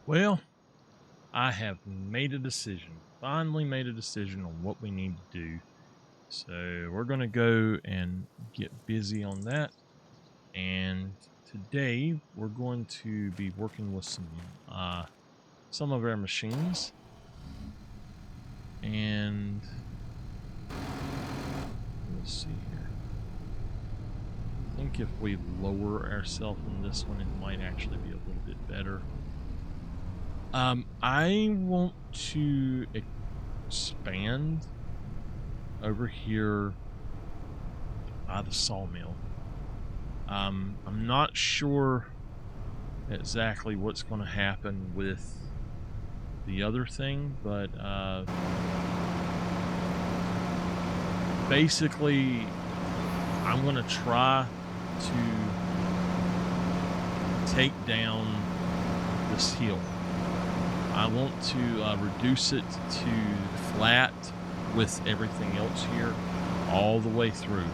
Well, I have made a decision, finally made a decision on what we need to do. So we're going to go and get busy on that. And today we're going to be working with some of our machines. And let's see here. I think if we lower ourselves in this one, it might actually be a little bit better. I want to expand over here by the sawmill. I'm not sure exactly what's going to happen with the other thing, but basically I'm going to try to take down this hill. I want to reduce it to flat with everything else here all the way through.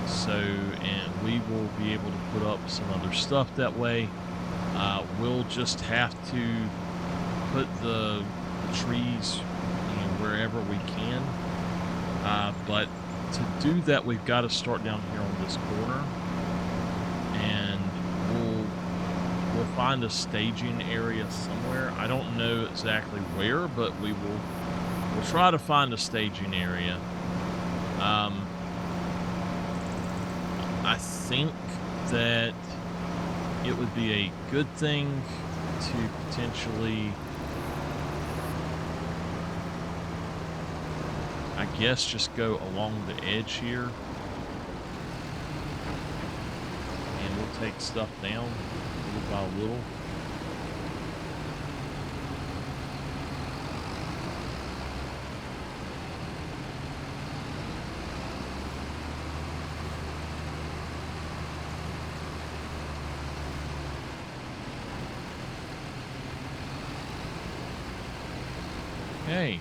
So, and we will be able to put up some other stuff that way. We'll just have to put the trees, wherever we can. But to do that, we've got to start down here on this corner, and we'll find a staging area somewhere. I don't know exactly where, but we'll try to find a staging area. I think that it would be a good thing to potentially, I guess, just go along the edge here, and we'll take stuff down little by little. Okay.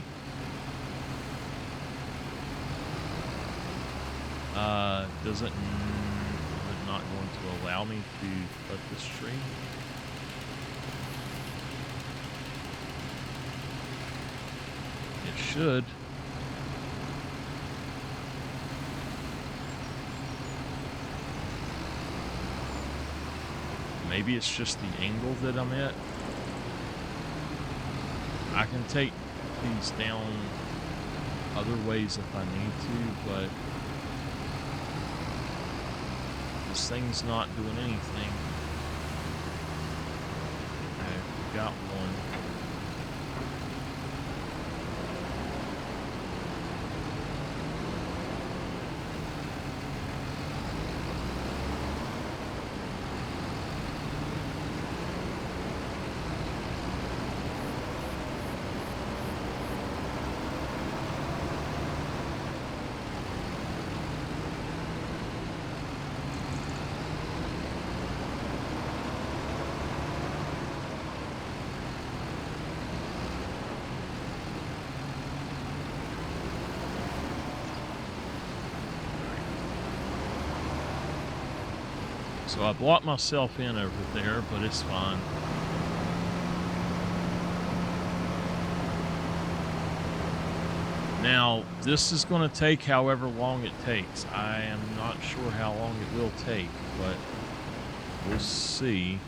Is it not going to allow me to cut this tree? It should. Maybe it's just the angle that I'm at. I can take these down other ways if I need to, but this thing's not doing anything. Okay, we got one. So I blocked myself in over there, but it's fine. Now, this is going to take however long it takes. I am not sure how long it will take, but we'll see.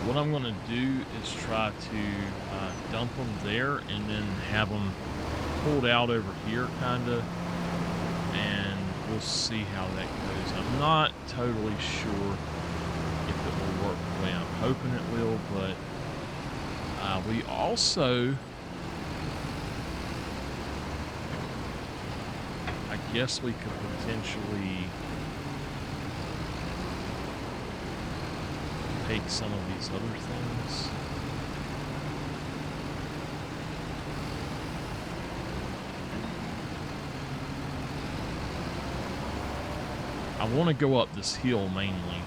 What I'm going to do is try to dump them there and then have them pulled out over here, kind of, and we'll see how that goes. I'm not totally sure if it will work the way I'm hoping it will, but we also guess we could potentially take some of these other things. I want to go up this hill mainly.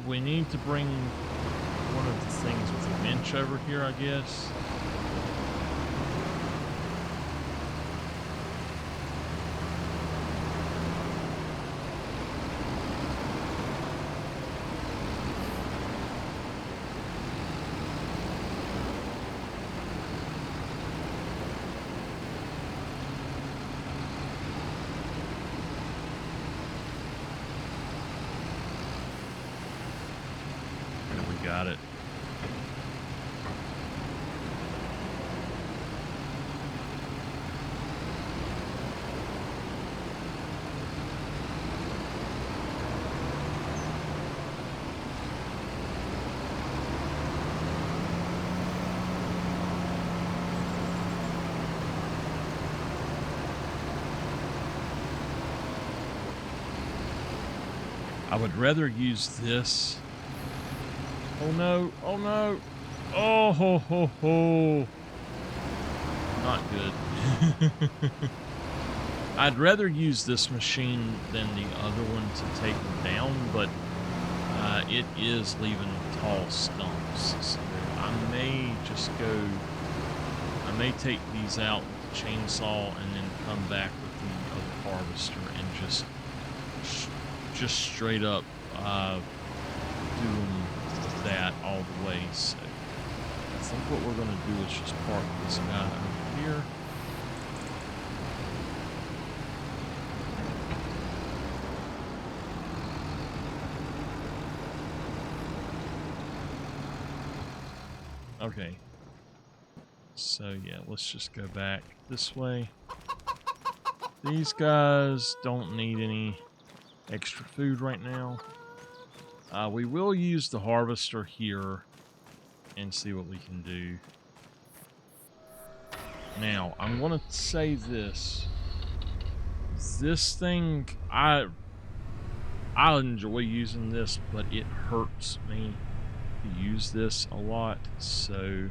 We need to bring one of the things with a winch over here, I guess. Got it. I would rather use this. Oh no, oh no. Oh ho ho ho. Not good. I'd rather use this machine than the other one to take them down, but it is leaving tall stumps. So I may just go, I may take these out with the chainsaw and then come back with the other harvester and just straight up do them that all the way. So I think what we're going to do is just park this guy over here. Okay. So yeah, let's just go back this way. These guys don't need any extra food right now. We will use the harvester here and see what we can do. Now, I'm going to say this. This thing, I enjoy using this, but it hurts me to use this a lot. So,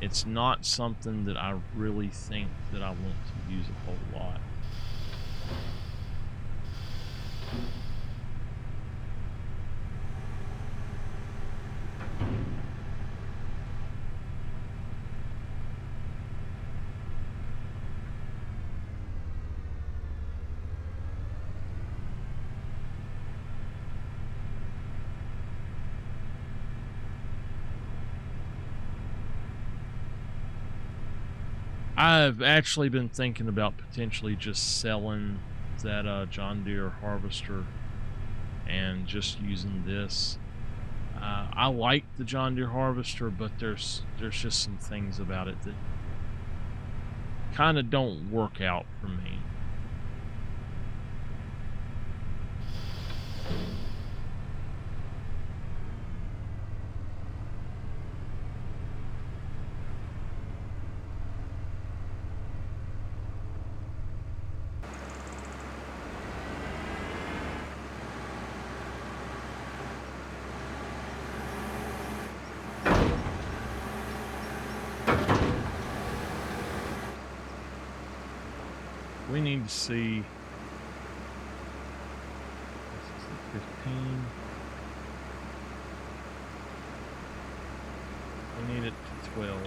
it's not something that I really think that I want to use a whole lot. I've actually been thinking about potentially just selling that John Deere harvester and just using this. I like the John Deere harvester, but there's just some things about it that kind of don't work out for me. We need to see. This is the 15. We need it to 12.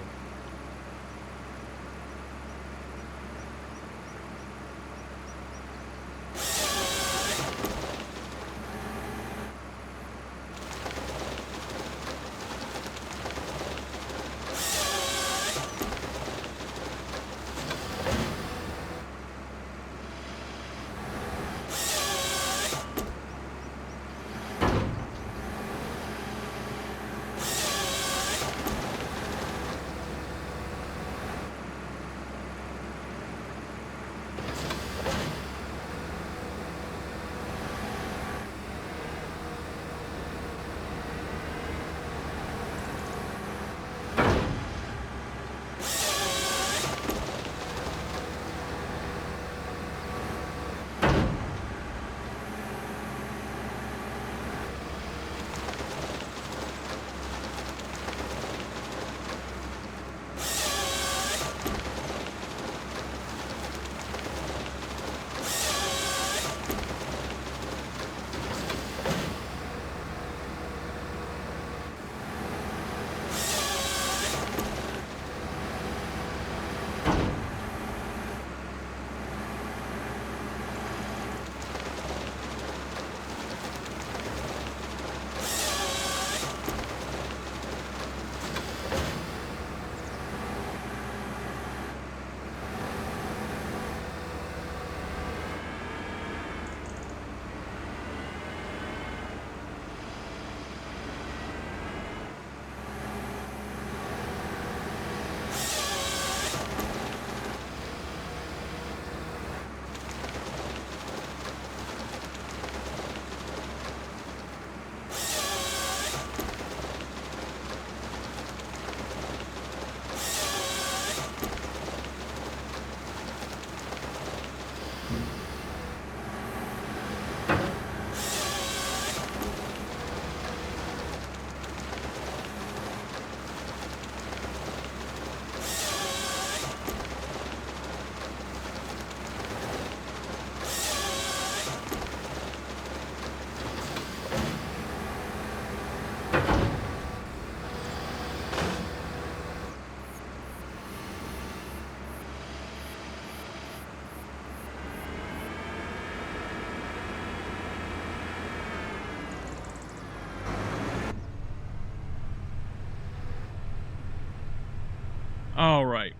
All right,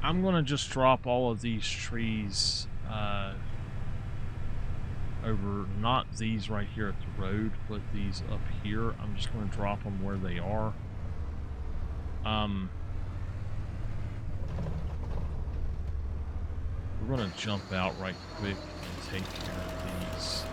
I'm gonna just drop all of these trees over, not these right here at the road, but these up here. I'm just gonna drop them where they are. We're gonna jump out right quick and take care of these.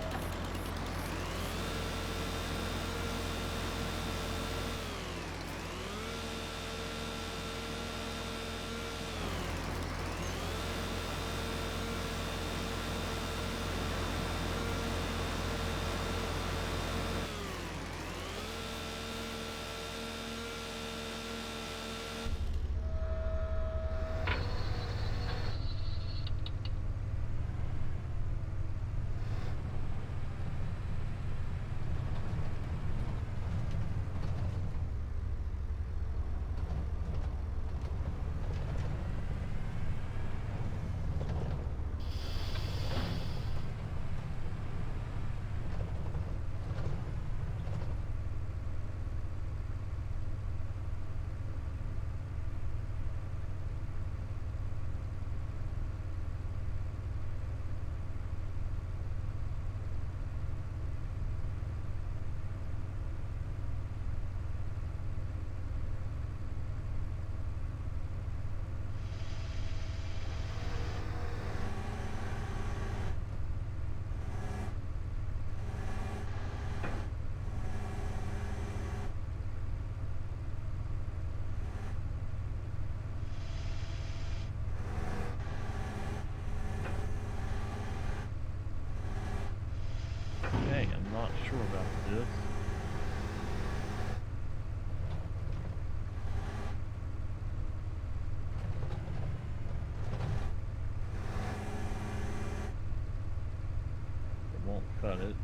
about it.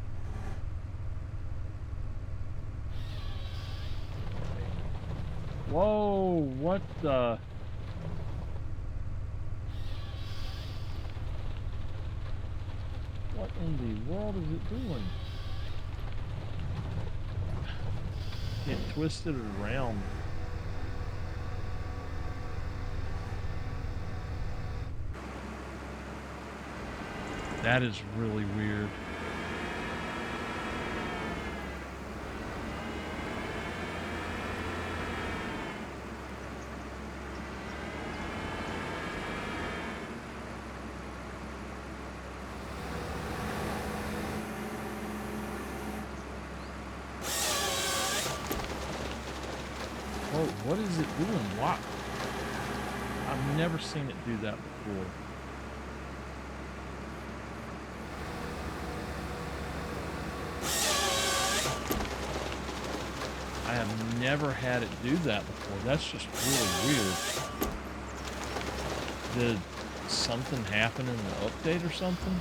Whoa, what the? What in the world is it doing? It twisted it around. That is really weird. Whoa, what is it doing? What? I've never seen it do that before. I have never had it do that before. That's just really weird. Did something happen in the update or something?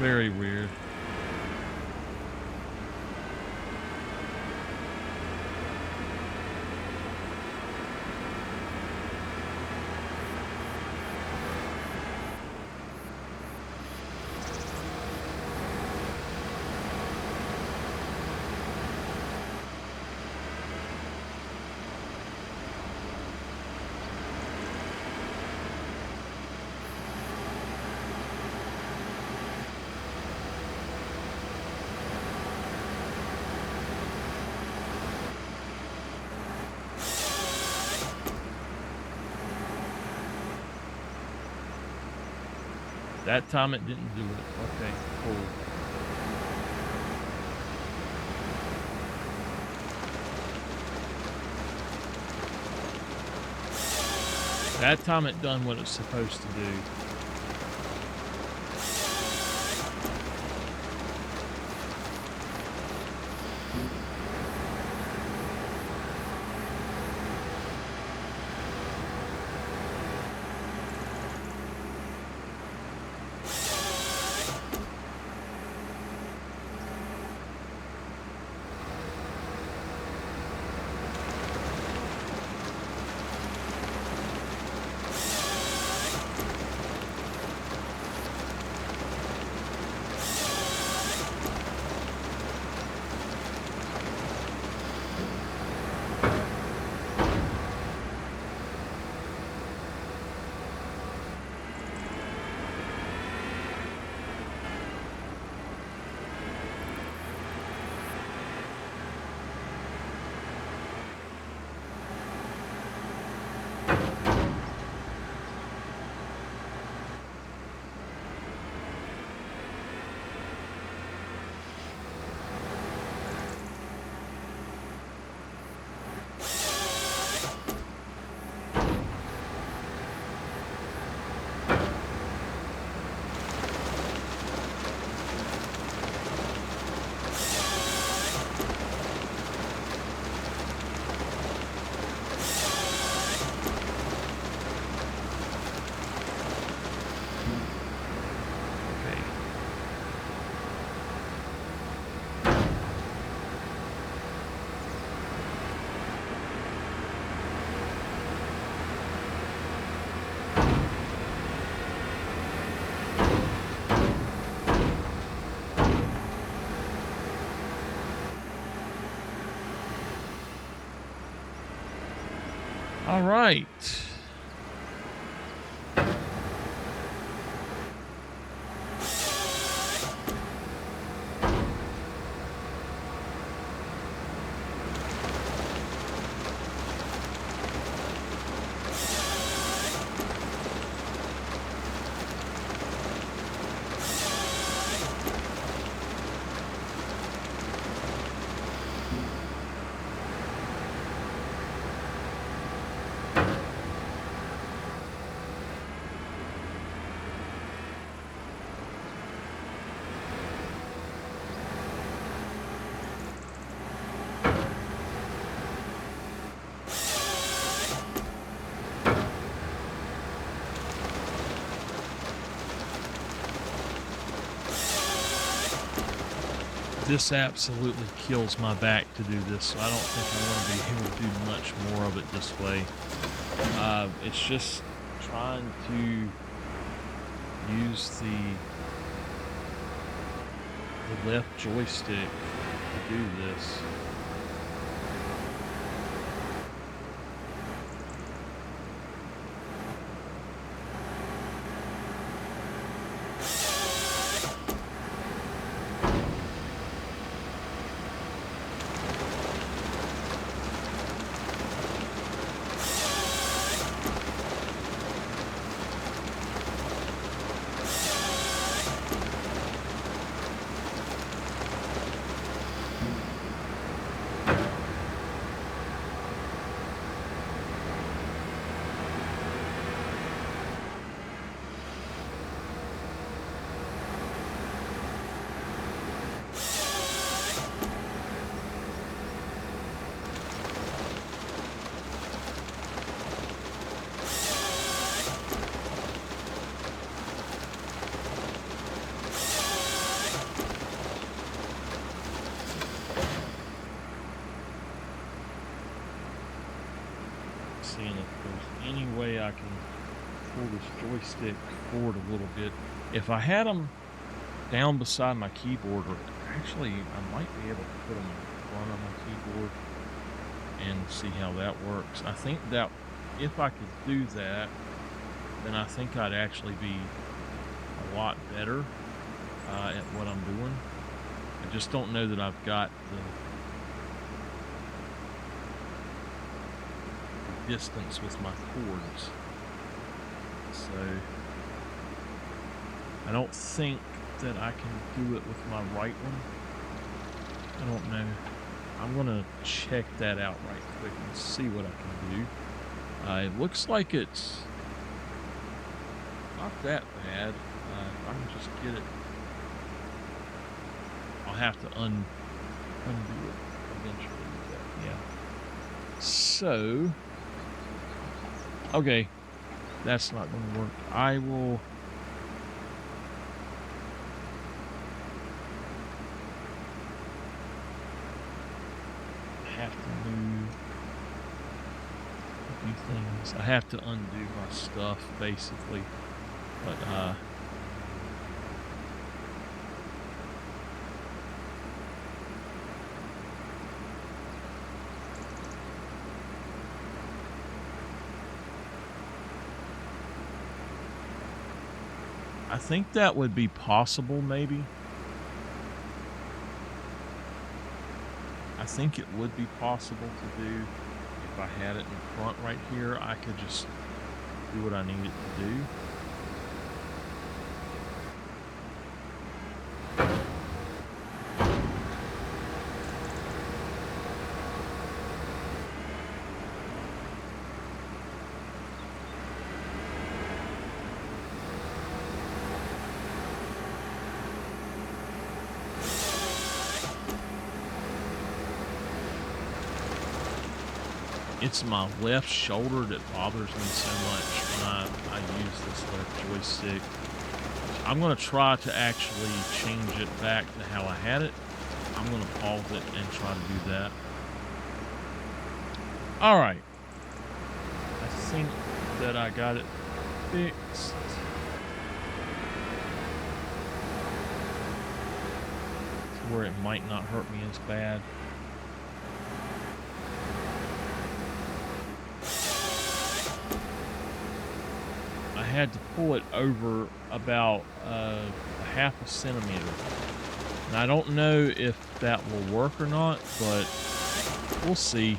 Very weird. That time it didn't do it. Okay, cool. That time it done what it's supposed to do. All right. this absolutely kills my back to do this, so I don't think I'm going to be able to do much more of it this way. It's just trying to use the left joystick to do this. Seeing if there's any way I can pull this joystick forward a little bit. If I had them down beside my keyboard, or actually I might be able to put them in front of my keyboard and see how that works. I think that if I could do that, then I think I'd actually be a lot better at what I'm doing. I just don't know that I've got the distance with my chords. So I don't think that I can do it with my right one. I don't know. I'm gonna check that out right quick and see what I can do. It looks like it's not that bad. If I can just get it, I'll have to undo it eventually. But yeah. So, okay, that's not going to work. I will have to move a few things. I have to undo my stuff, basically. But, I think that would be possible, maybe. I think it would be possible to do if I had it in front right here. I could just do what I need it to do. It's my left shoulder that bothers me so much when I use this left joystick. I'm going to try to actually change it back to how I had it. I'm going to pause it and try to do that. All right. I think that I got it fixed. To where it might not hurt me as bad. I had to pull it over about a half a centimeter. And I don't know if that will work or not, but we'll see.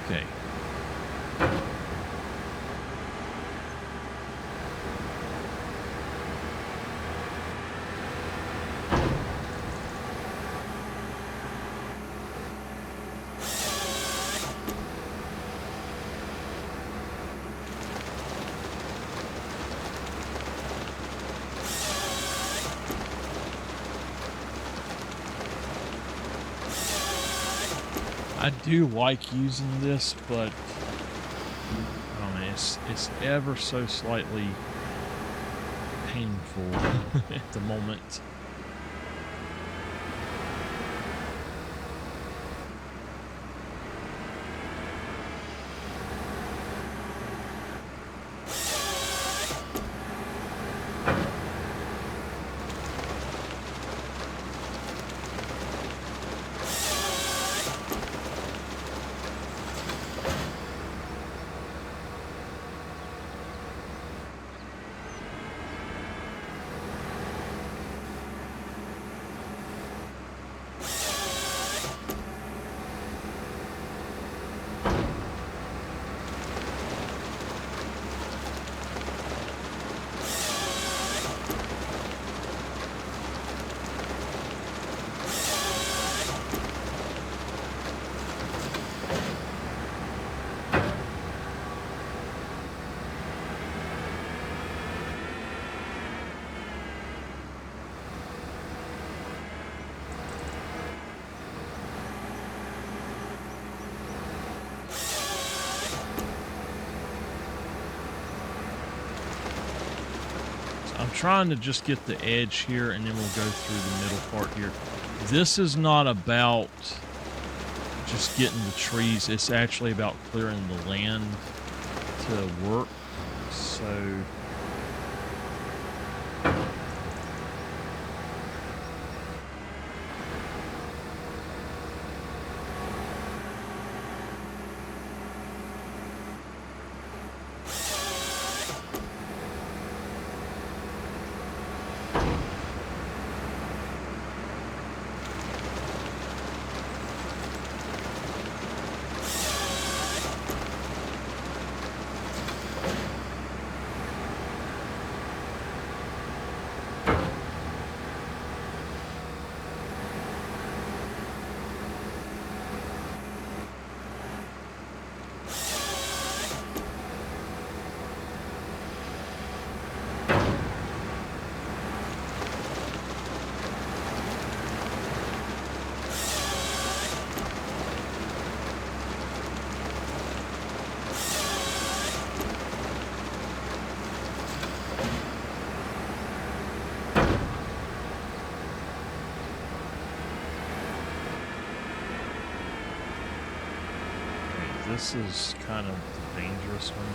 Okay. I do like using this, but I don't know, it's ever so slightly painful at the moment. I'm trying to just get the edge here, and then we'll go through the middle part here. This is not about just getting the trees. It's actually about clearing the land to work. So this is kind of the dangerous one.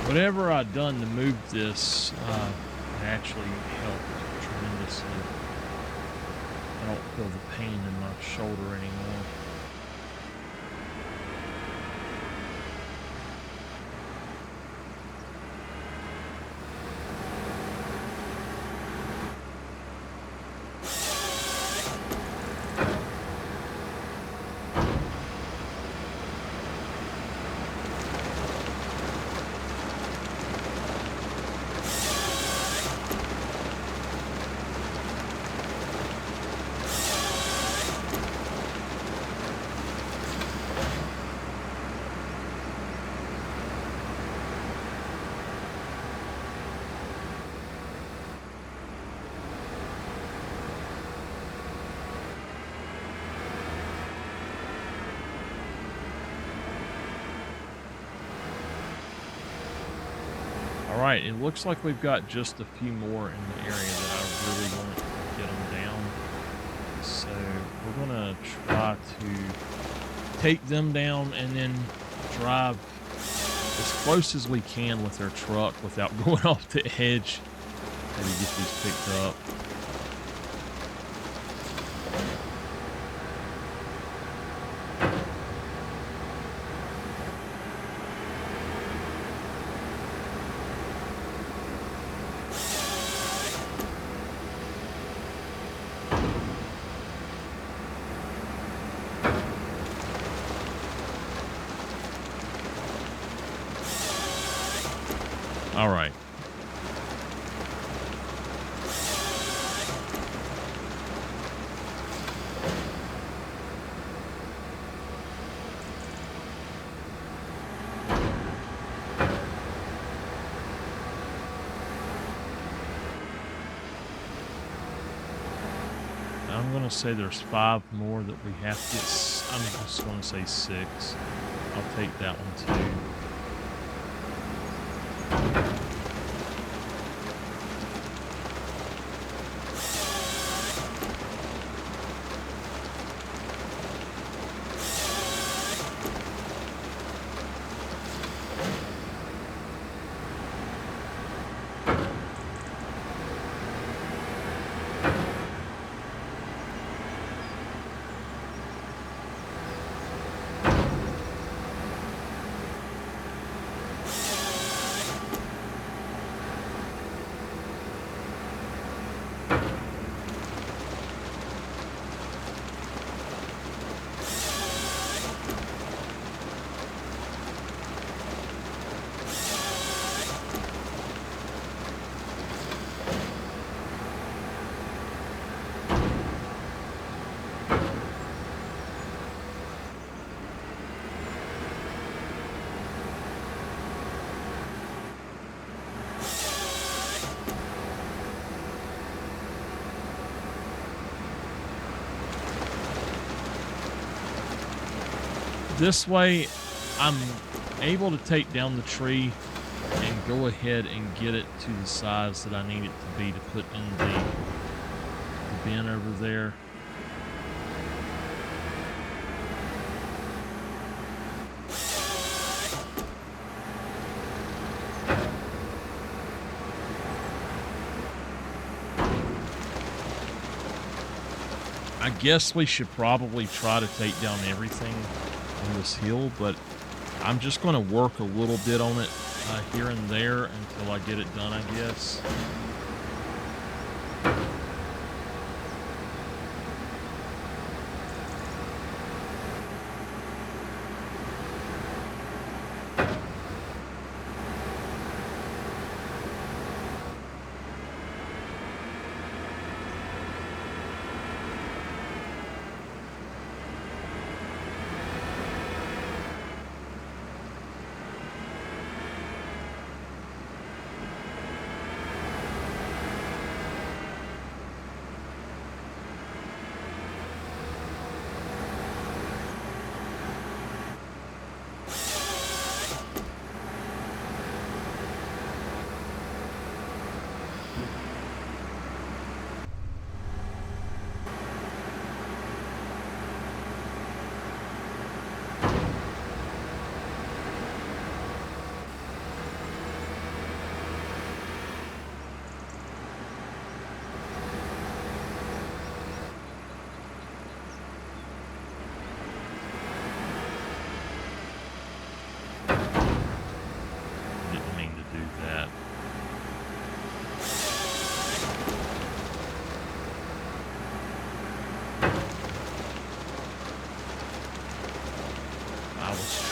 Whatever I've done to move this actually helped tremendously. I don't feel the pain in my shoulder anymore. All right, it looks like we've got just a few more in the area that I really want to get them down. So we're gonna try to take them down and then drive as close as we can with our truck without going off the edge. Maybe get these picked up. All right. I'm going to say there's 5 more that we have to get. I'm just going to say 6. I'll take that one too. This way, I'm able to take down the tree and go ahead and get it to the size that I need it to be to put in the bin over there. I guess we should probably try to take down everything on this hill, but I'm just going to work a little bit on it here and there until I get it done, I guess.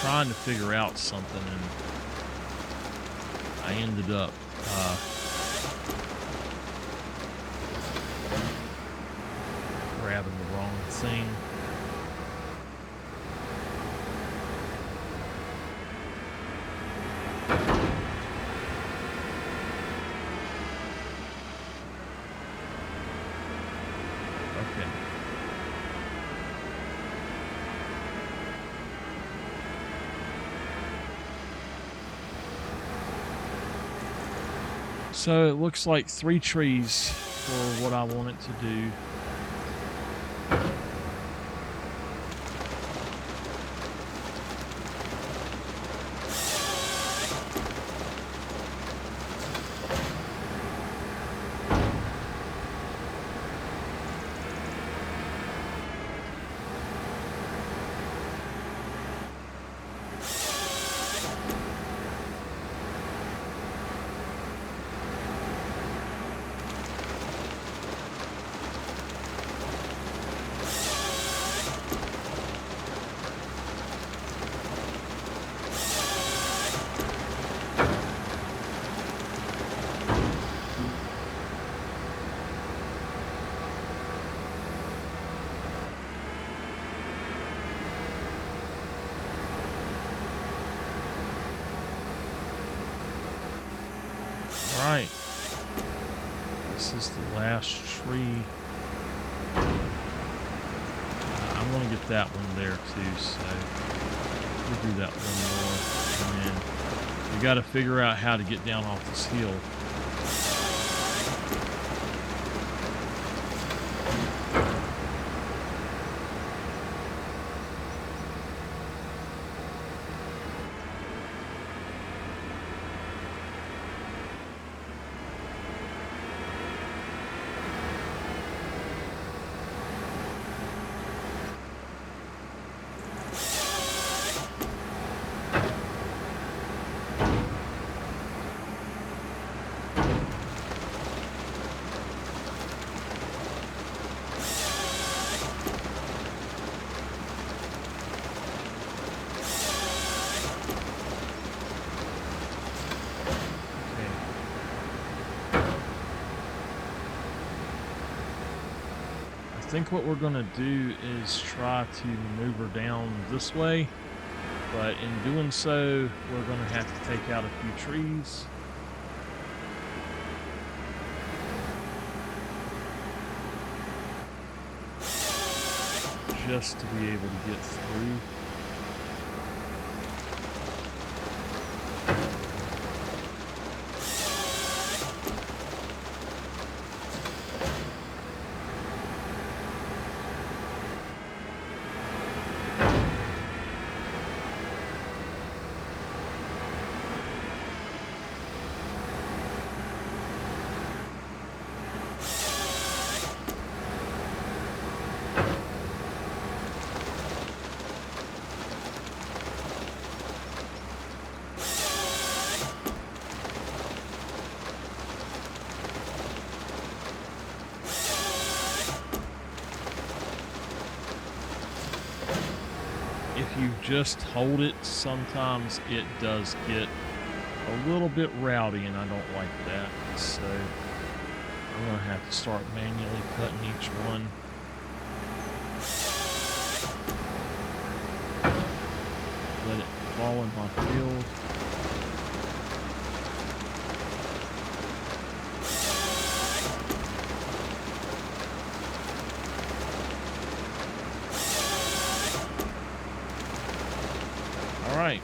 trying to figure out something, and I ended up grabbing the wrong thing. Okay. So it looks like 3 trees for what I want it to do. Right. This is the last tree. I'm going to get that one there too, so we'll do that one more. And then we got to figure out how to get down off this hill. I think what we're going to do is try to maneuver down this way, but in doing so, we're going to have to take out a few trees. Just to be able to get through. If you just hold it, sometimes it does get a little bit rowdy, and I don't like that. So I'm going to have to start manually cutting each one. Let it fall in my field. All right.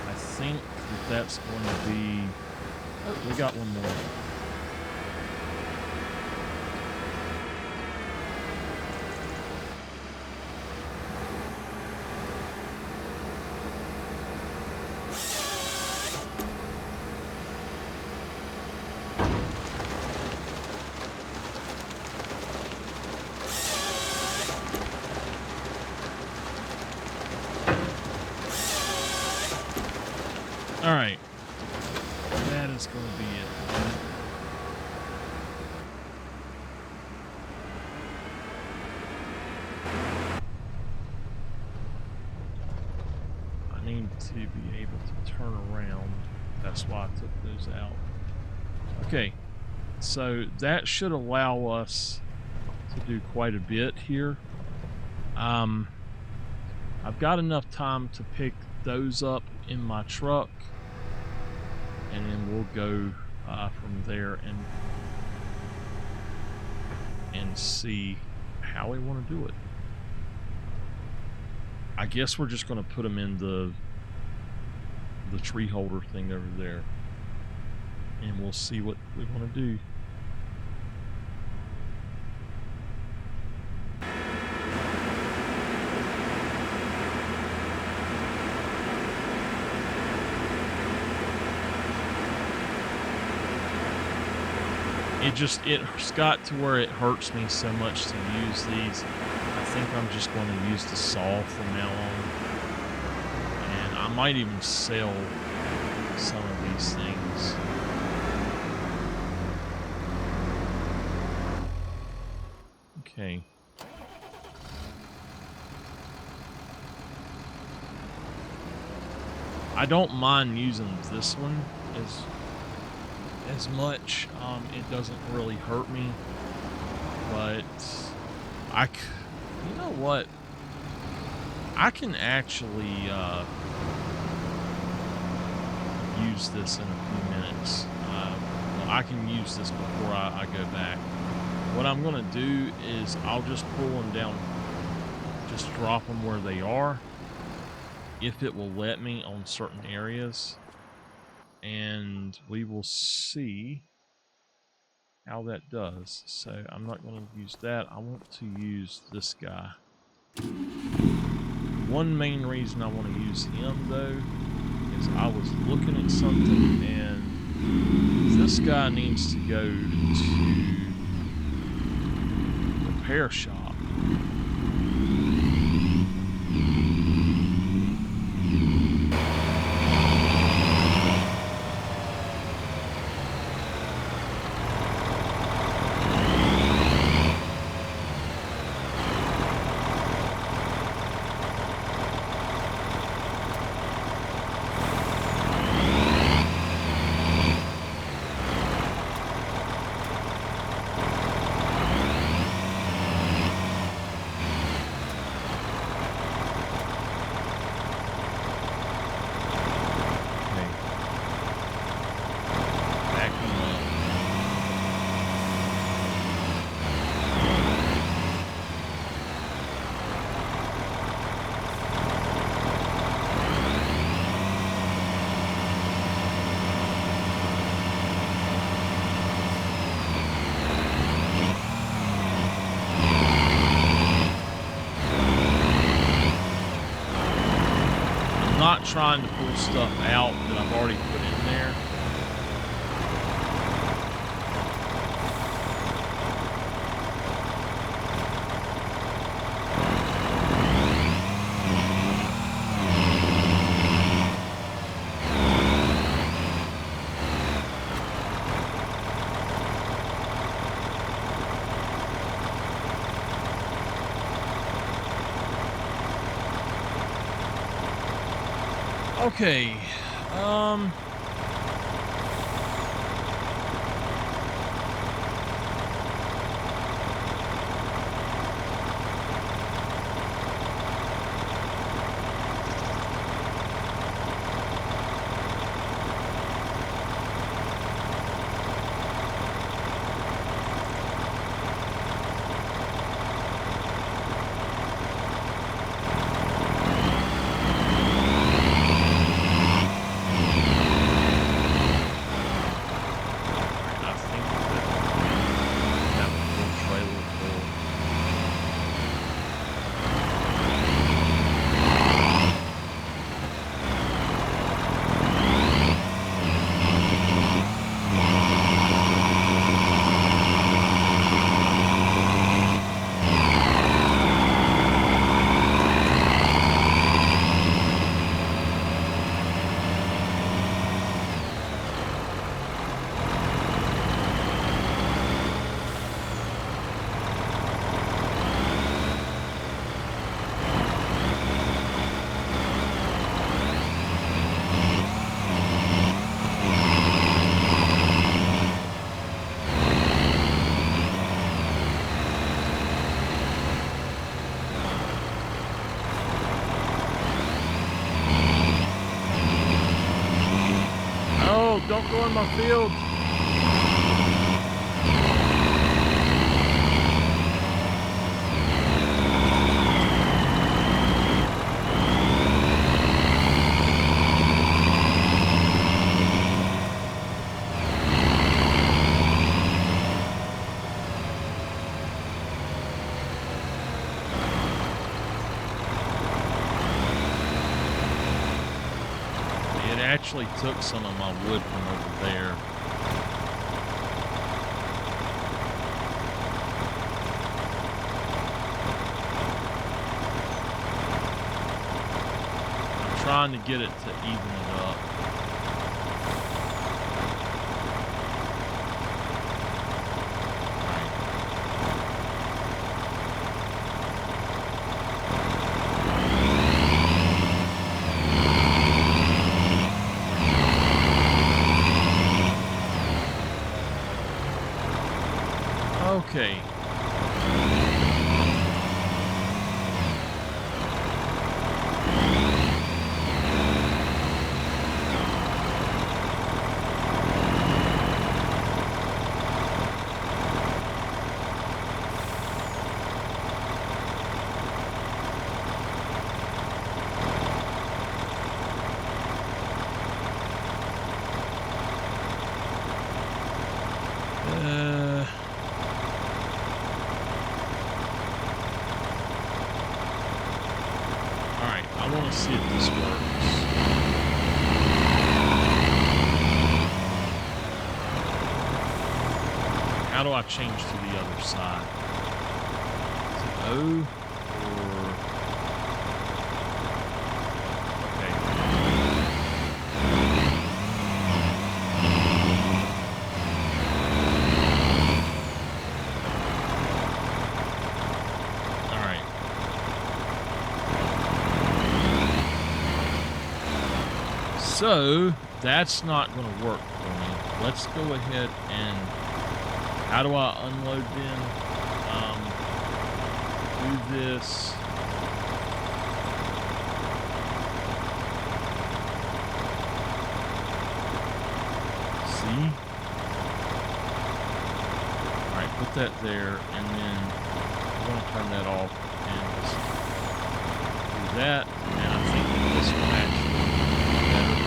I think that that's going to be... Oh, we got one more. All right, that is going to be it. to be able to turn around. That's why I took those out. Okay, so that should allow us to do quite a bit here. I've got enough time to pick those up in my truck, and then we'll go from there and see how we want to do it. I guess we're just going to put them in the tree holder thing over there, and we'll see what we want to do. It's got to where it hurts me so much to use these. I think I'm just going to use the saw from now on. And I might even sell some of these things. Okay. I don't mind using this one as much. It doesn't really hurt me, but you know what? I can actually use this in a few minutes. Well, I can use this before I go back. What I'm going to do is I'll just pull them down, just drop them where they are, if it will let me on certain areas, and we will see how that does. So I'm not going to use that. I want to use this guy. One main reason I want to use him, though, is I was looking at something, and this guy needs to go to the repair shop. Not trying to pull stuff out that I've already put in there. Okay, don't go in my field. Actually took some of my wood from over there. I'm trying to get it to even it up. Okay. I want to see if this works. How do I change to the other side? Is it O or... Okay. All right. So that's not going to work for me. Let's go ahead and, how do I unload then? Do this. See? All right, put that there, and then I'm going to turn that off and just do that. And I think that this will actually be better.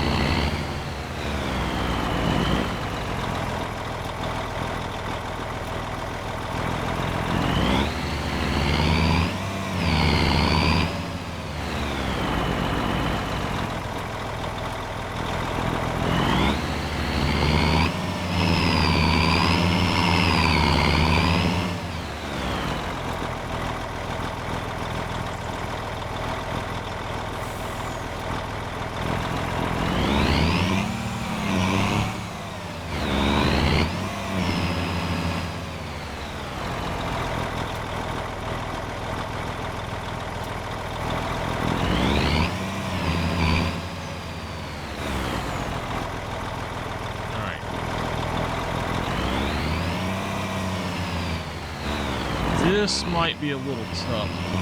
This might be a little tough to do.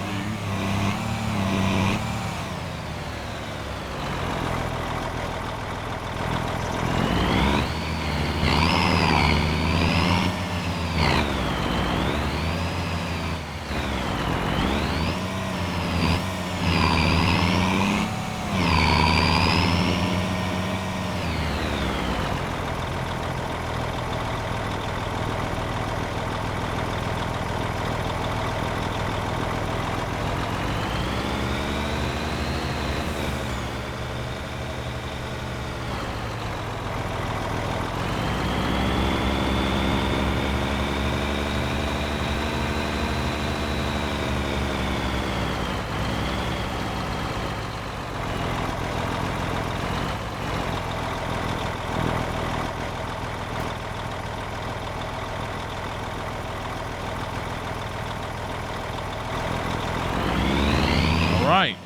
Right.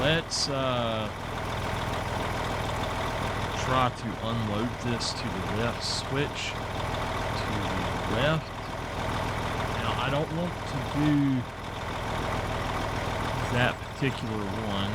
let's try to unload this to the left switch, to the left. Now, I don't want to do that particular one.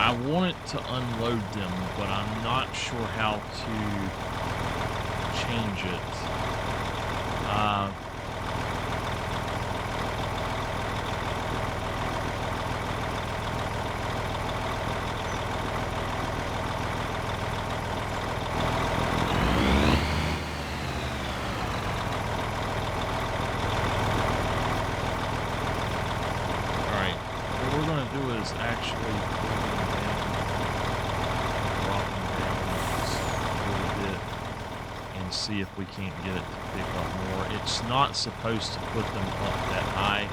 I want it to unload them, but I'm not sure how to change it. Alright, what we're going to do is actually see if we can't get it to pick up more. It's not supposed to put them up that high.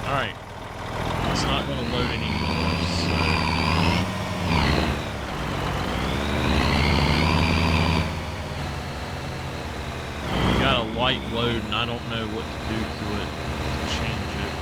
Alright, it's not going to load anymore, so... We got a light load, and I don't know what to do to it to change it.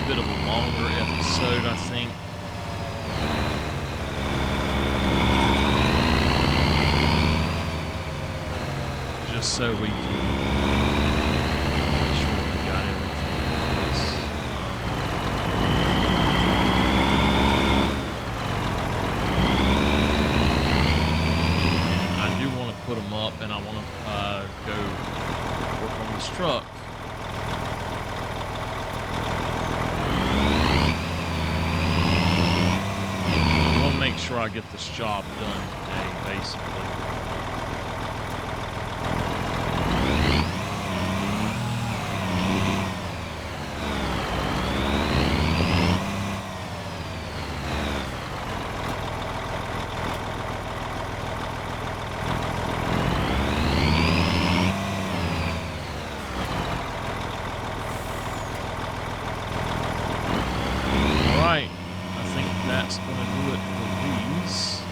Bit of a longer episode, I think. Just so we can make sure we got everything else. I do want to put them up, and I want to go work on this truck. Make sure I get this job done today, basically. All right, I think that's going to do it for these.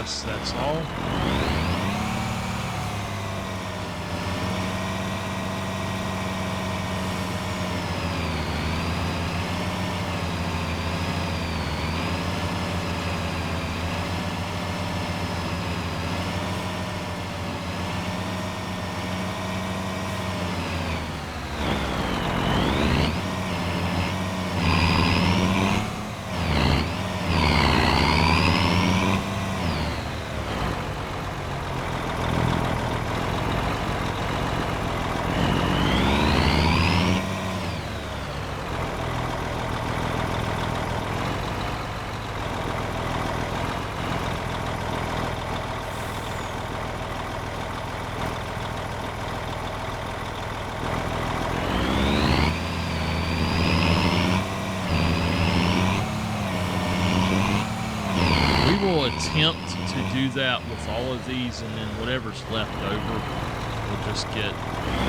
grass, that's all. Attempt to do that with all of these, and then whatever's left over will just get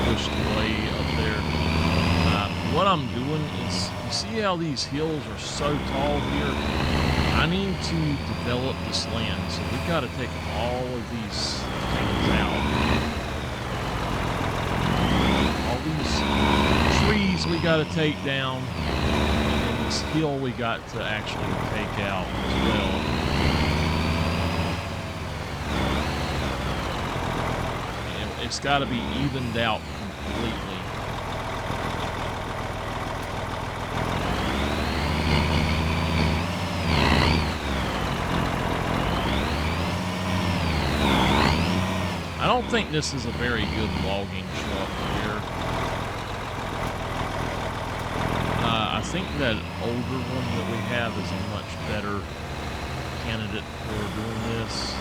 pushed away up there. What I'm doing is, you see how these hills are so tall here? I need to develop this land, so we've got to take all of these things out. All these trees we got to take down, and then this hill we got to actually take out as well. It's got to be evened out completely. I don't think this is a very good logging truck here. I think that older one that we have is a much better candidate for doing this.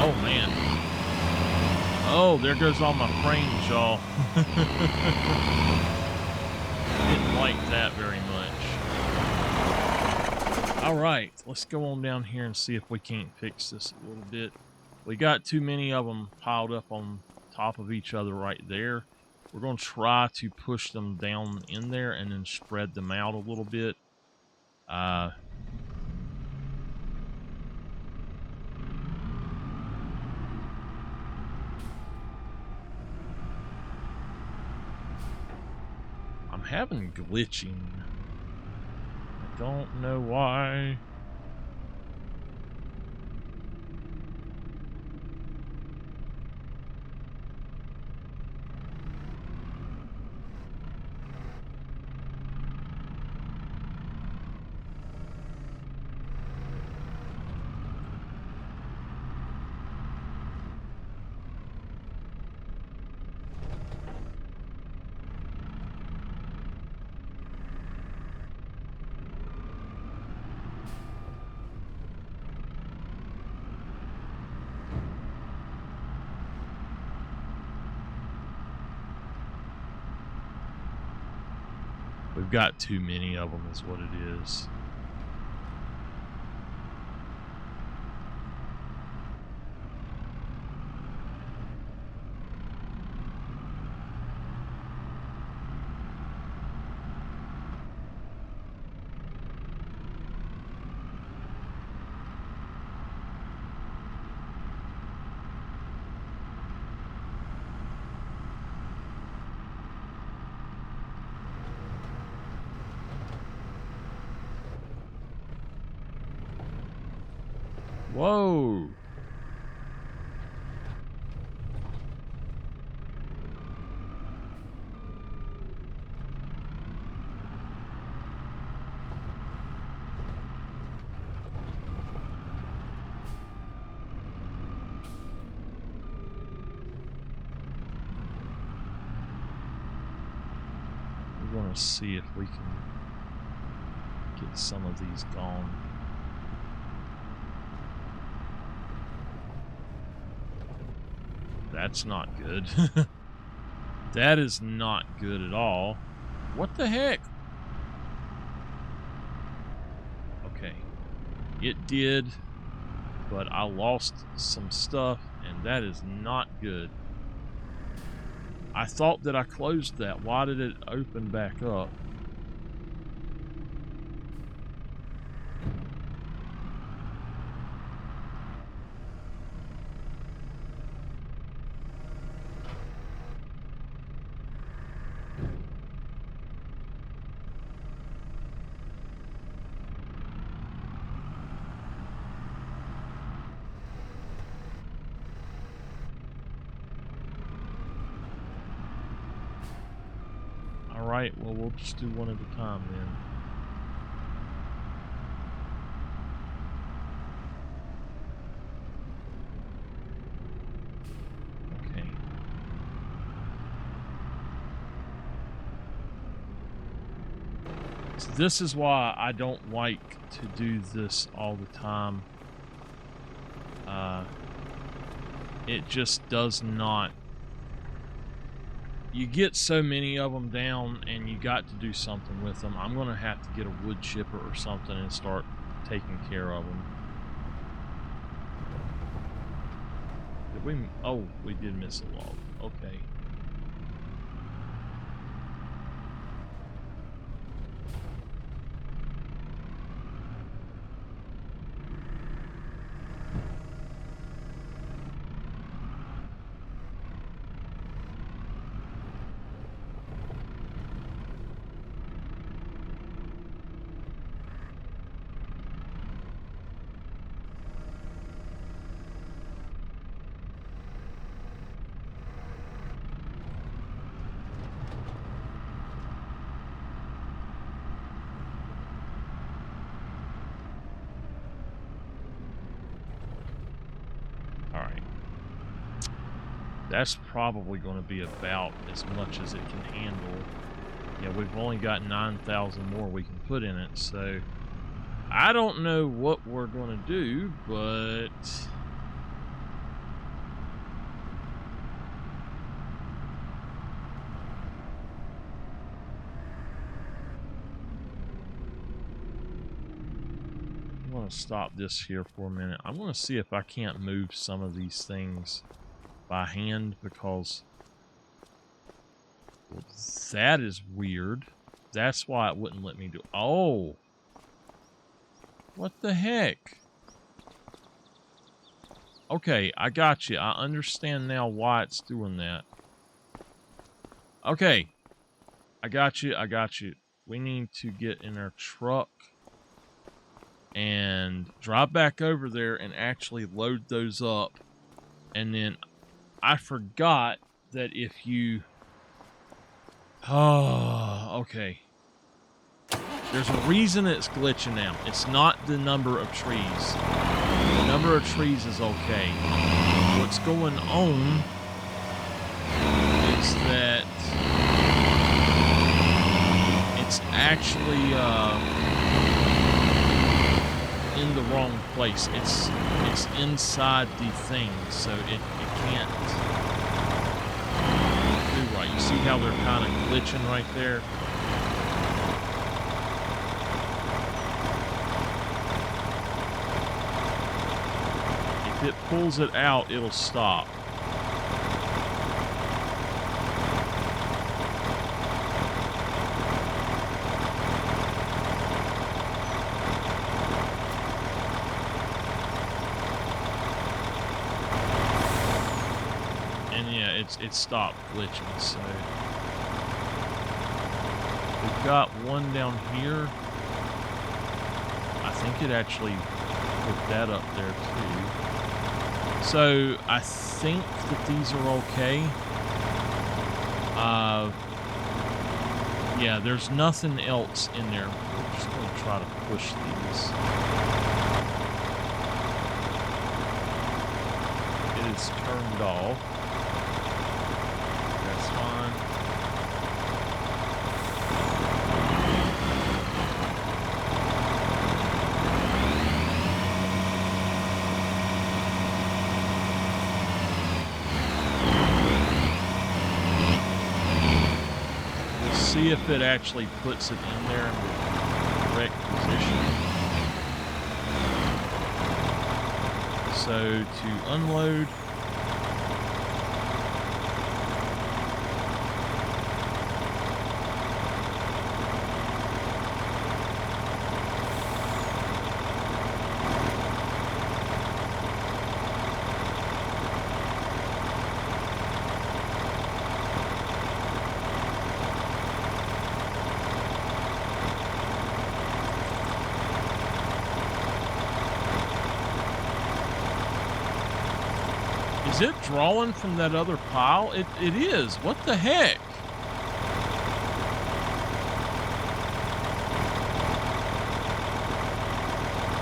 Oh, man. Oh, there goes all my frames, y'all. Didn't like that very much. All right, let's go on down here and see if we can't fix this a little bit. We got too many of them piled up on top of each other right there. We're going to try to push them down in there and then spread them out a little bit. I'm having glitching. I don't know why. We've got too many of them is what it is. Whoa. want to see if we can get some of these gone. That's not good. That is not good at all. What the heck? Okay. It did, but I lost some stuff, and that is not good. I thought that I closed that. Why did it open back up? Alright, well, we'll just do one at a time then. Okay. So this is why I don't like to do this all the time. It just does not. You get so many of them down, and you got to do something with them. I'm going to have to get a wood chipper or something and start taking care of them. Did we? Oh, we did miss a log. Okay. Alright. That's probably going to be about as much as it can handle. Yeah, we've only got 9,000 more we can put in it, so I don't know what we're going to do, but I'm going to stop this here for a minute. I'm going to see if I can't move some of these things by hand, because well, that is weird. That's why it wouldn't let me do. Oh, what the heck? Okay, I got you. I understand now why it's doing that. Okay, I got you. I got you. We need to get in our truck and drive back over there and actually load those up. And then I forgot that if you... Oh, okay. There's a reason it's glitching now. It's not the number of trees. The number of trees is okay. What's going on is that it's actually in the wrong place. It's inside the thing, so it can't do right. You see how they're kind of glitching right there? If it pulls it out, it'll stop. It stopped glitching, so we've got one down here. I think it actually put that up there too. So I think that these are okay. Yeah, there's nothing else in there. We're just going to try to push these. It is turned off. see if it actually puts it in there in the correct position. So to unload, is it drawing from that other pile? It is. What the heck?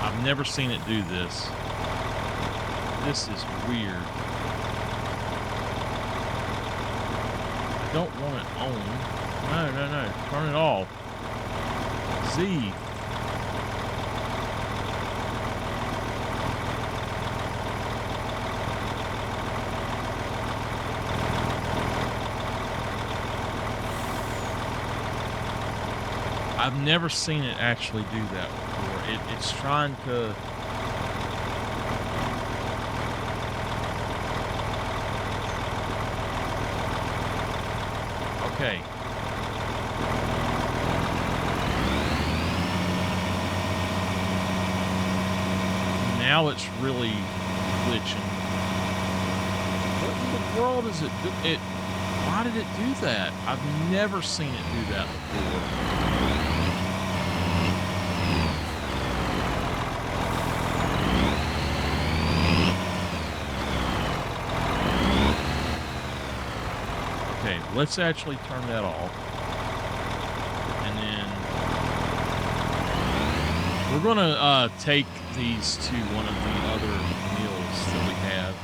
I've never seen it do this. This is weird. I don't want it on. No. Turn it off. Z. I've never seen it actually do that before. It's trying to... Okay. Now it's really glitching. What in the world is it do? Why did it do that? I've never seen it do that before. Let's actually turn that off. And then we're going to take these to one of the other mills that we have.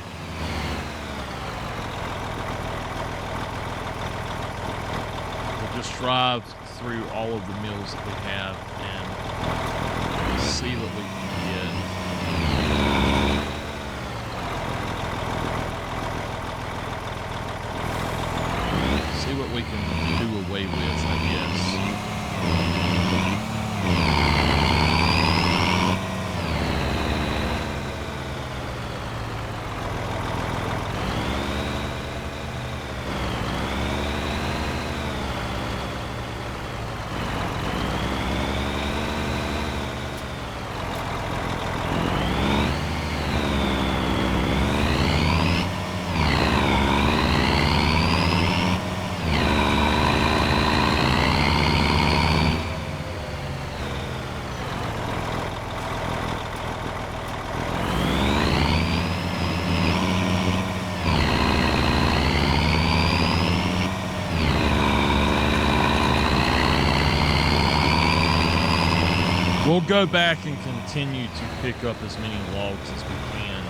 We'll just drive through all of the mills that we have and see what we can get. What we can do away with, I guess. We'll go back and continue to pick up as many logs as we can.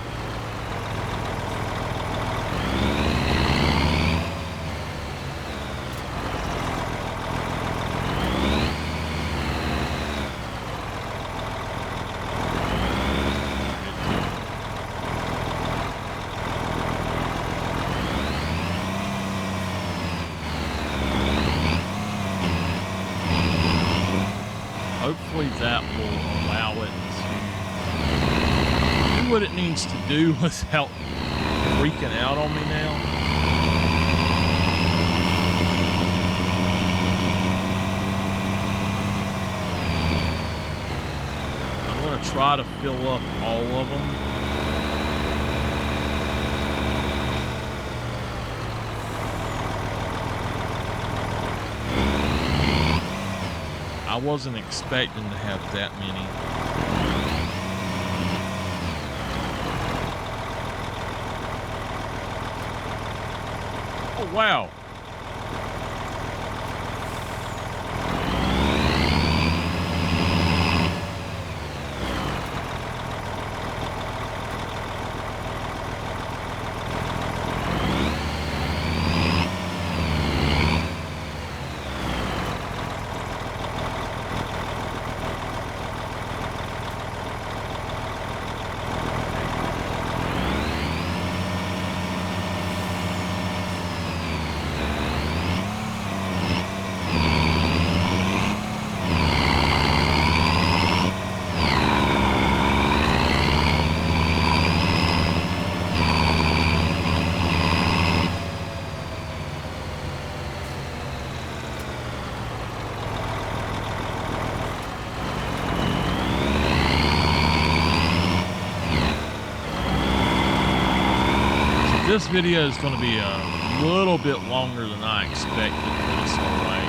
Hopefully that will allow it to do what it needs to do without freaking out on me now. I'm going to try to fill up all of them. I wasn't expecting to have that many. Oh, wow. this video is going to be a little bit longer than I expected for this whole way.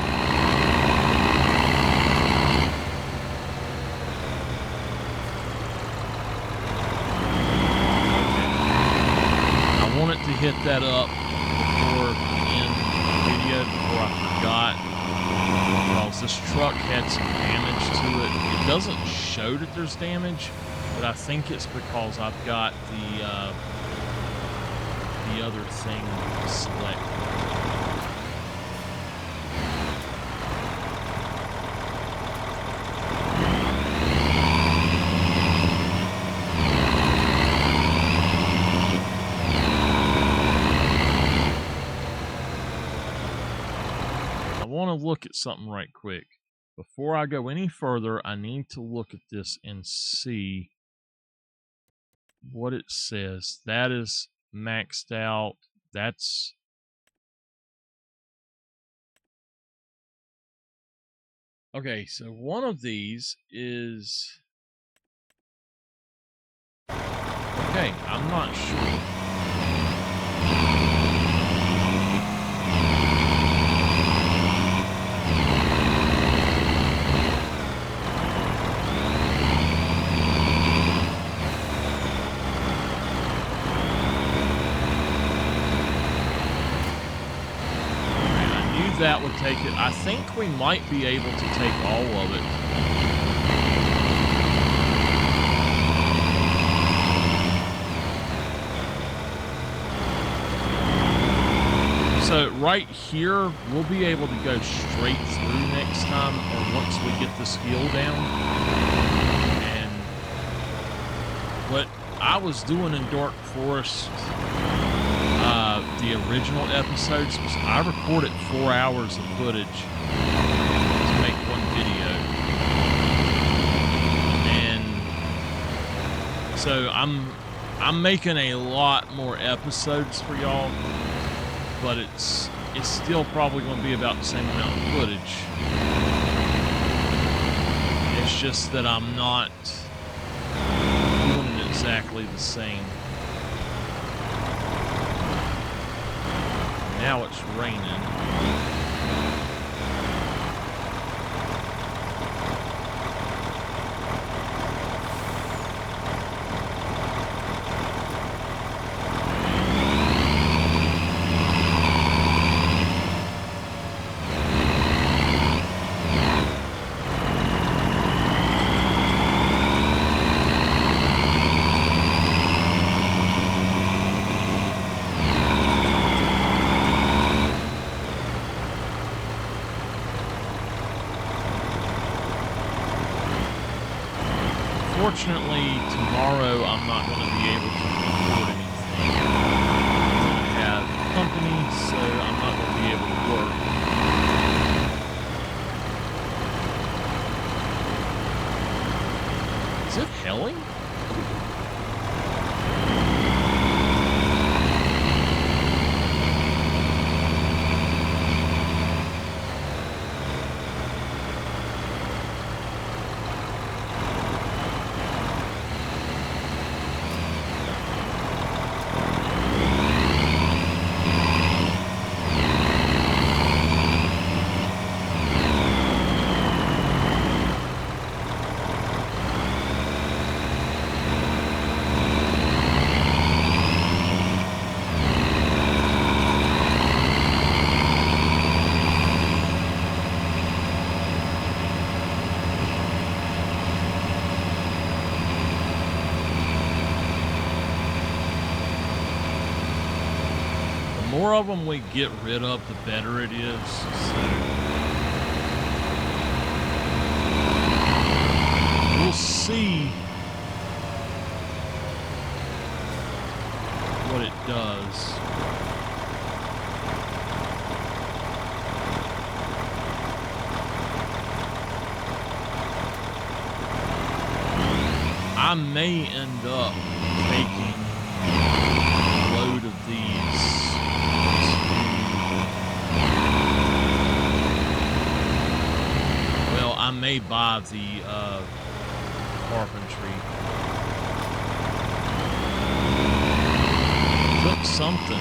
I wanted to hit that up before the end of the video before I forgot, because this truck had some damage to it. It doesn't show that there's damage, but I think it's because I've got the other thing selected. I want to look at something right quick. Before I go any further, I need to look at this and see what it says. That is maxed out. That's okay. So one of these is okay. I'm not sure. That would take it. I think we might be able to take all of it. So right here, we'll be able to go straight through next time, or once we get this hill down. And what I was doing in Dark Forest, the original episodes, was I recorded 4 hours of footage to make one video, and so I'm making a lot more episodes for y'all, but it's still probably going to be about the same amount of footage. It's just that I'm not doing it exactly the same. Now it's raining. Unfortunately, tomorrow I'm not going to be able to record anything. I have company, so I'm not going to be able to work. Is it hailing? The more of them we get rid of, the better it is. So we'll see what it does. I may end up taking a load of these to, well, I may buy the carpentry. something.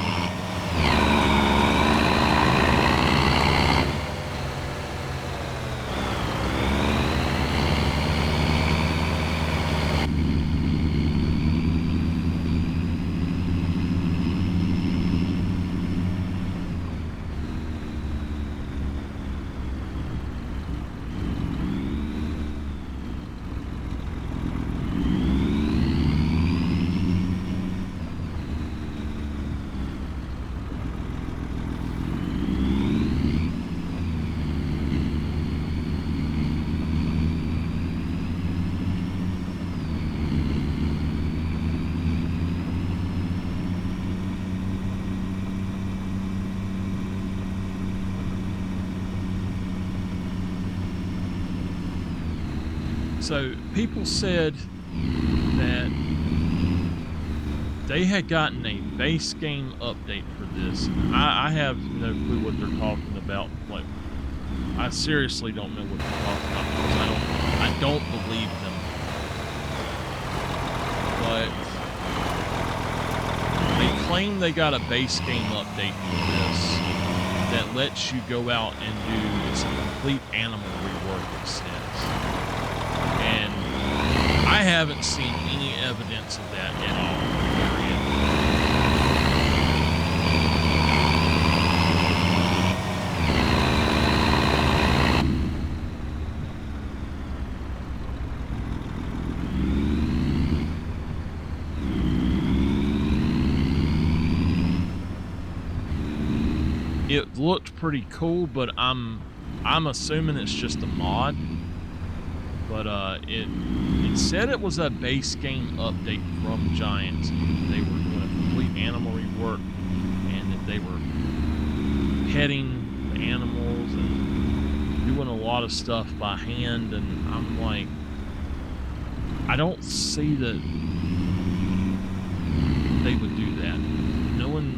So people said that they had gotten a base game update for this. I have no clue what they're talking about. Like, I seriously don't know what they're talking about because I don't believe them. But they claim they got a base game update for this that lets you go out and do it's a complete animal rework, it says. And I haven't seen any evidence of that at all, period. It looked pretty cool, but I'm assuming it's just a mod. But it said it was a base game update from Giants. They were doing a complete animal rework, and that they were petting the animals and doing a lot of stuff by hand. And I'm like, I don't see that they would do that. Knowing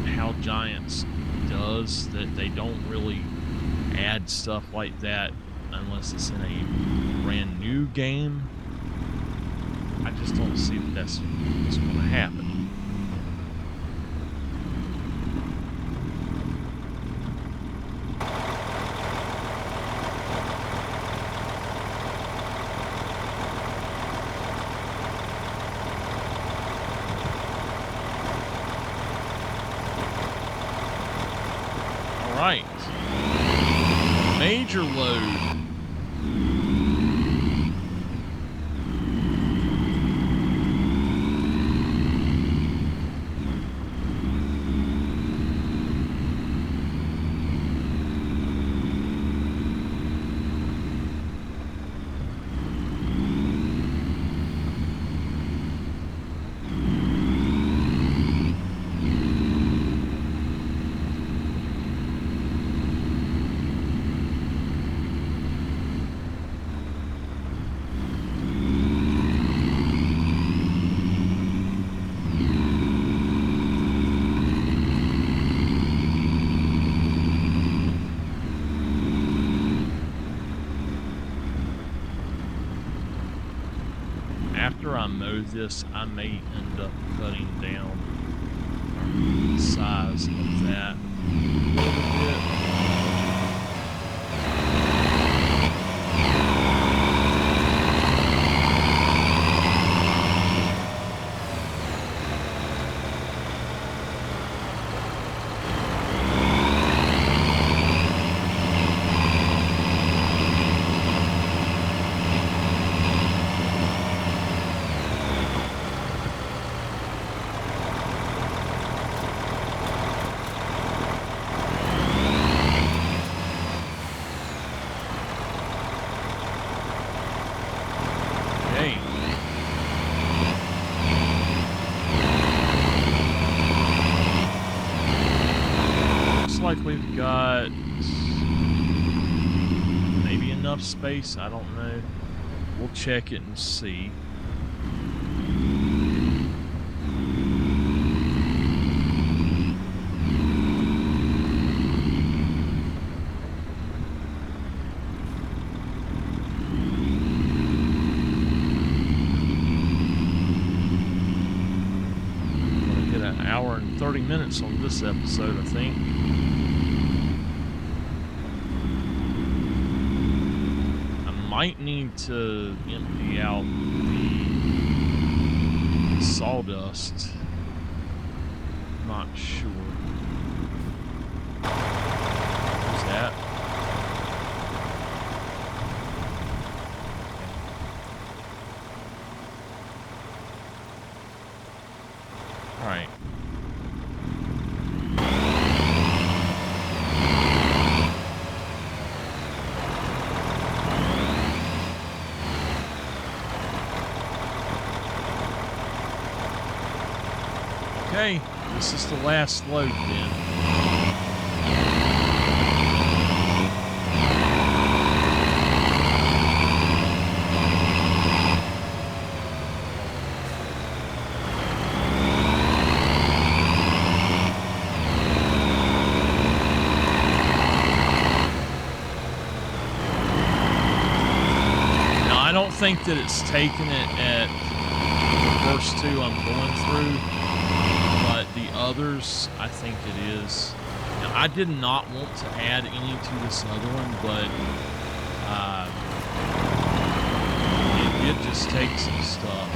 how Giants does, that they don't really add stuff like that unless it's in a brand new game. I just don't see that that's what's going to happen. All right. Major load. After I mow this, I may end up cutting down the size of that a little bit. Like we've got maybe enough space. I don't know. We'll check it and see. hour and 30 minutes on this episode, I think. I might need to empty out the sawdust. Not sure. Who's that? All right. Okay, this is the last load then. Now, I don't think that it's taken it at the first two I'm going through. The others, I think it is. Now, I did not want to add any to this other one, but it did just take some stuff.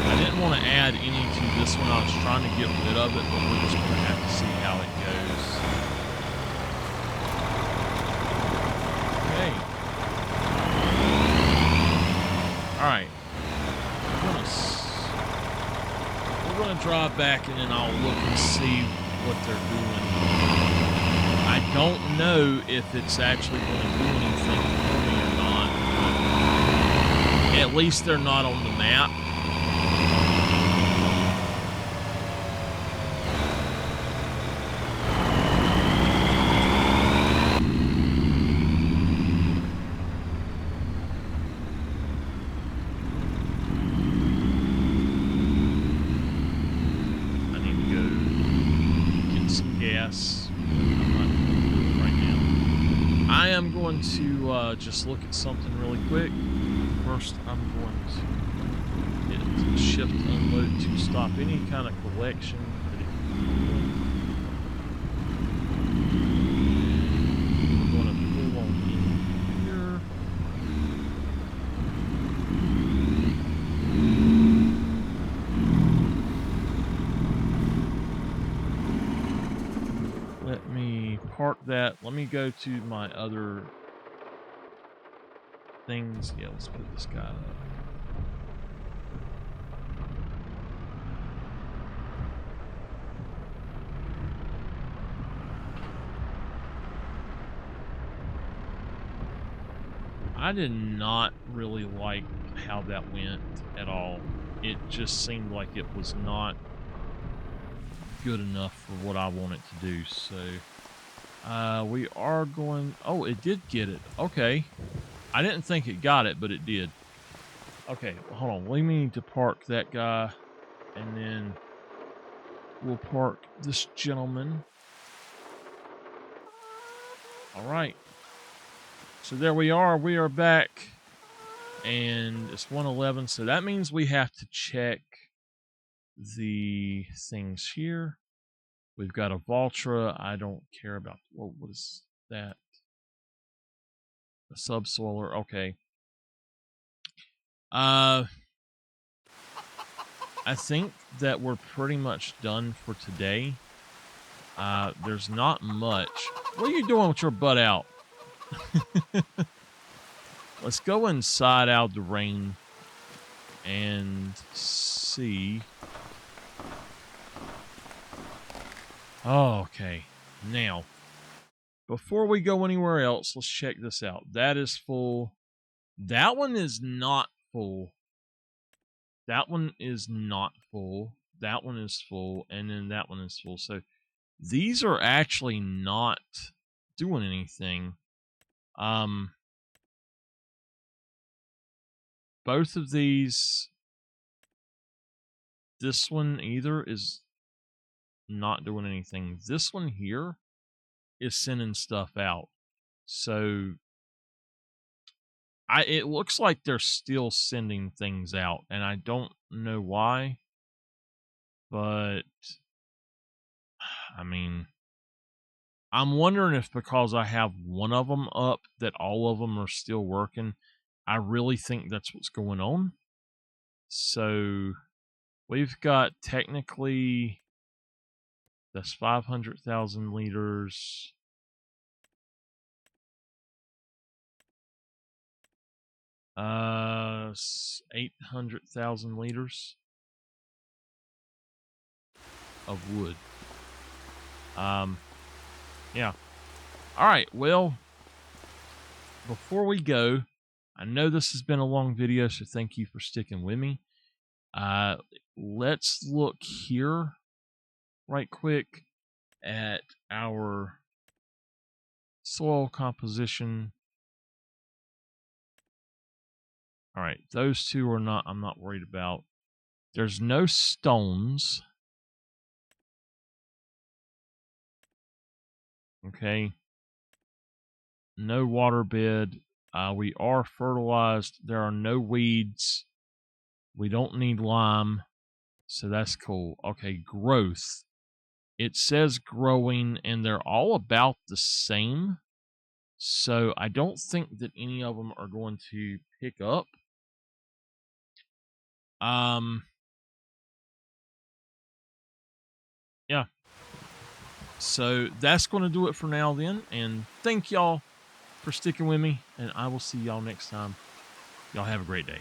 I didn't want to add any to this one. I was trying to get rid of it, but we're just going to have to see how it goes. Alright, we're gonna drive back and then I'll look and see what they're doing. I don't know if it's actually gonna do anything for me or not, but at least they're not on the map. I'm going to just look at something really quick. First, I'm going to hit shift unload to stop any kind of collection that it can be doing. We're going to pull on in here. Let me park that. Let me go to my other things. Yeah, let's put this guy up. I did not really like how that went at all. It just seemed like it was not good enough for what I want it to do. So we are going. Oh, it did get it. Okay. I didn't think it got it, but it did. Okay, hold on. We need to park that guy, and then we'll park this gentleman. All right. So there we are. We are back, and it's 1:11. So that means we have to check the things here. We've got a Valtra. I don't care about. Whoa, what is that? A subsoiler. Okay. I think that we're pretty much done for today. There's not much. What are you doing with your butt out? Let's go inside out the rain and see. Oh, okay. Now, before we go anywhere else, let's check this out. That is full. That one is not full. That one is not full. That one is full. And then that one is full. So these are actually not doing anything. Both of these, this one either is not doing anything. This one here is sending stuff out. So it looks like they're still sending things out, and I don't know why, but I mean, I'm wondering if because I have one of them up that all of them are still working. I really think that's what's going on. So we've got technically that's 500,000 liters. Uh, 800,000 liters of wood. Yeah. All right. Well, before we go, I know this has been a long video, so thank you for sticking with me. Let's look here right quick at our soil composition. All right, those two are not, I'm not worried about. There's no stones. Okay. No water bed. We are fertilized. There are no weeds. We don't need lime. So that's cool. Okay, growth. It says growing, and they're all about the same. So I don't think that any of them are going to pick up. Yeah. So that's going to do it for now then. And thank y'all for sticking with me. And I will see y'all next time. Y'all have a great day.